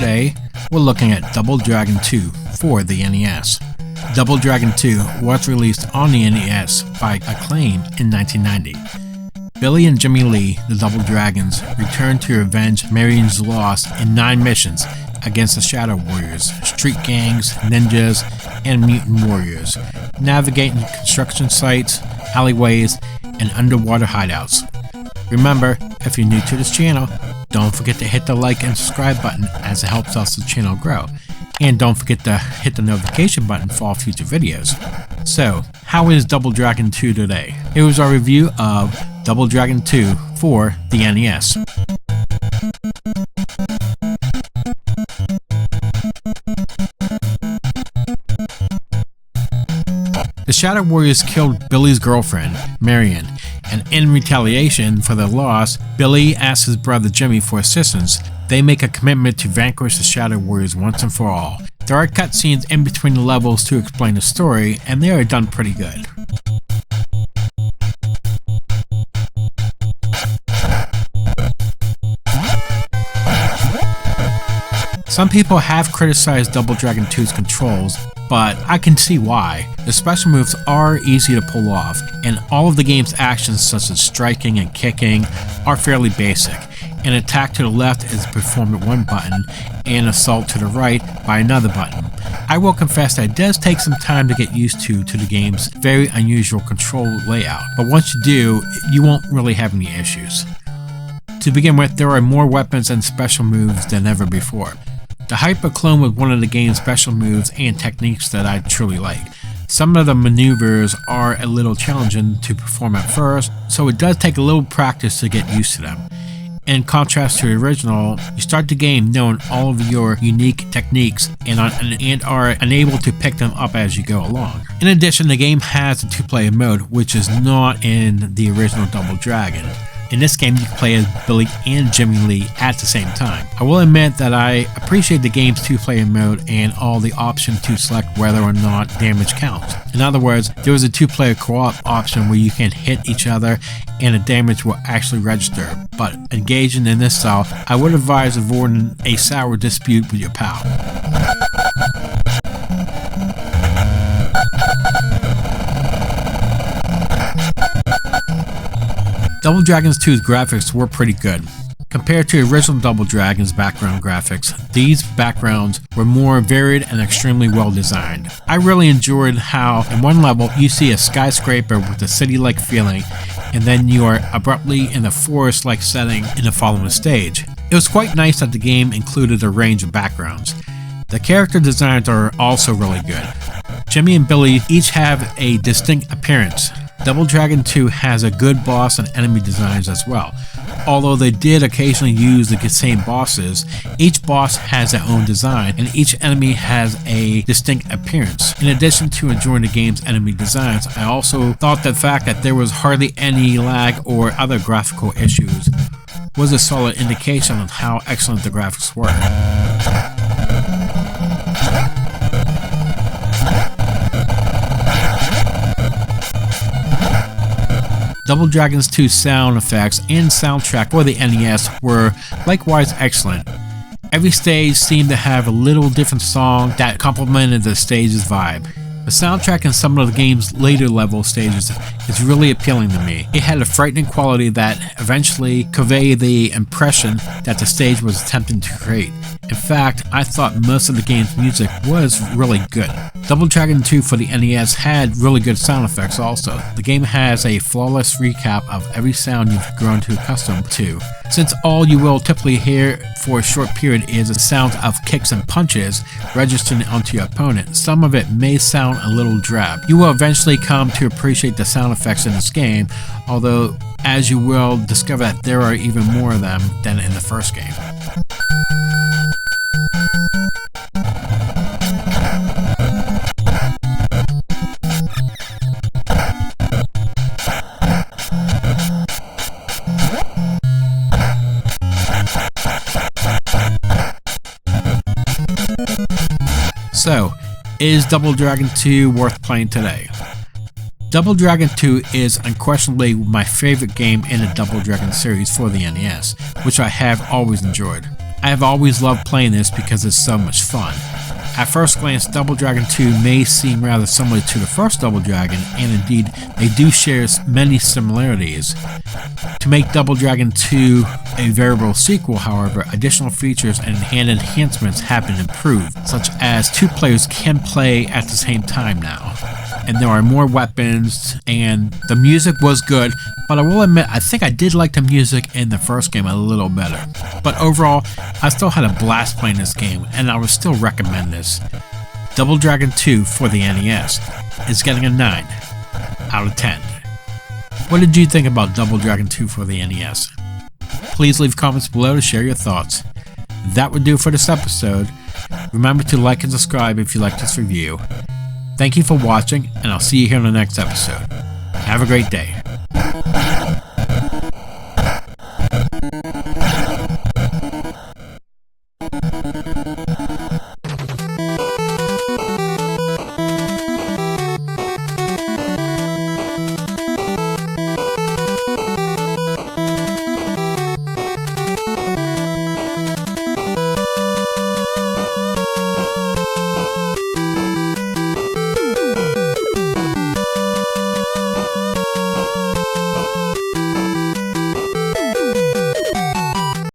today we're looking at Double Dragon 2 for the NES. Double Dragon 2 was released on the NES by Acclaim in 1990. Billy and Jimmy Lee, the Double Dragons, return to avenge Marion's loss in 9 missions against the Shadow Warriors, street gangs, ninjas, and mutant warriors, navigating construction sites, alleyways, and underwater hideouts. Remember, if you're new to this channel, don't forget to hit the like and subscribe button as it helps us the channel grow. And don't forget to hit the notification button for all future videos. So, how is Double Dragon 2 today? Here is our review of Double Dragon 2 for the NES. The Shadow Warriors killed Billy's girlfriend, Marion, and in retaliation for their loss, Billy asks his brother Jimmy for assistance. They make a commitment to vanquish the Shadow Warriors once and for all. There are cutscenes in between the levels to explain the story, and they are done pretty good. Some people have criticized Double Dragon 2's controls, but I can see why. The special moves are easy to pull off, and all of the game's actions such as striking and kicking are fairly basic. An attack to the left is performed with one button, and assault to the right by another button. I will confess that it does take some time to get used to the game's very unusual control layout, but once you do, you won't really have any issues. To begin with, there are more weapons and special moves than ever before. The Hyper Clone was one of the game's special moves and techniques that I truly like. Some of the maneuvers are a little challenging to perform at first, so it does take a little practice to get used to them. In contrast to the original, you start the game knowing all of your unique techniques and are unable to pick them up as you go along. In addition, the game has a 2-player mode, which is not in the original Double Dragon. In this game, you can play as Billy and Jimmy Lee at the same time. I will admit that I appreciate the game's 2-player mode and all the option to select whether or not damage counts. In other words, there is a 2-player co-op option where you can hit each other and the damage will actually register. But engaging in this style, I would advise avoiding a sour dispute with your pal. Double Dragon 2's graphics were pretty good. Compared to original Double Dragon's background graphics, these backgrounds were more varied and extremely well designed. I really enjoyed how, in one level, you see a skyscraper with a city-like feeling, and then you are abruptly in a forest-like setting in the following stage. It was quite nice that the game included a range of backgrounds. The character designs are also really good. Jimmy and Billy each have a distinct appearance. Double Dragon 2 has a good boss and enemy designs as well. Although they did occasionally use the same bosses, each boss has their own design and each enemy has a distinct appearance. In addition to enjoying the game's enemy designs, I also thought the fact that there was hardly any lag or other graphical issues was a solid indication of how excellent the graphics were. Double Dragon's 2 sound effects and soundtrack for the NES were likewise excellent. Every stage seemed to have a little different song that complemented the stage's vibe. The soundtrack in some of the game's later level stages is really appealing to me. It had a frightening quality that eventually conveyed the impression that the stage was attempting to create. In fact, I thought most of the game's music was really good. Double Dragon 2 for the NES had really good sound effects also. The game has a flawless recap of every sound you've grown to accustomed to. Since all you will typically hear for a short period is the sound of kicks and punches registering onto your opponent, some of it may sound a little drab. You will eventually come to appreciate the sound effects in this game, although as you will discover that there are even more of them than in the first game. So, is Double Dragon 2 worth playing today? Double Dragon 2 is unquestionably my favorite game in the Double Dragon series for the NES, which I have always enjoyed. I have always loved playing this because it's so much fun. At first glance, Double Dragon 2 may seem rather similar to the first Double Dragon, and indeed, they do share many similarities. To make Double Dragon 2 a veritable sequel, however, additional features and enhancements have been improved, such as 2 players can play at the same time now. And there are more weapons, and the music was good, but I will admit I think I did like the music in the first game a little better. But overall, I still had a blast playing this game, and I would still recommend this. Double Dragon 2 for the NES is getting a 9 out of 10. What did you think about Double Dragon 2 for the NES? Please leave comments below to share your thoughts. That would do for this episode. Remember to like and subscribe if you like this review. Thank you for watching, and I'll see you here in the next episode. Have a great day.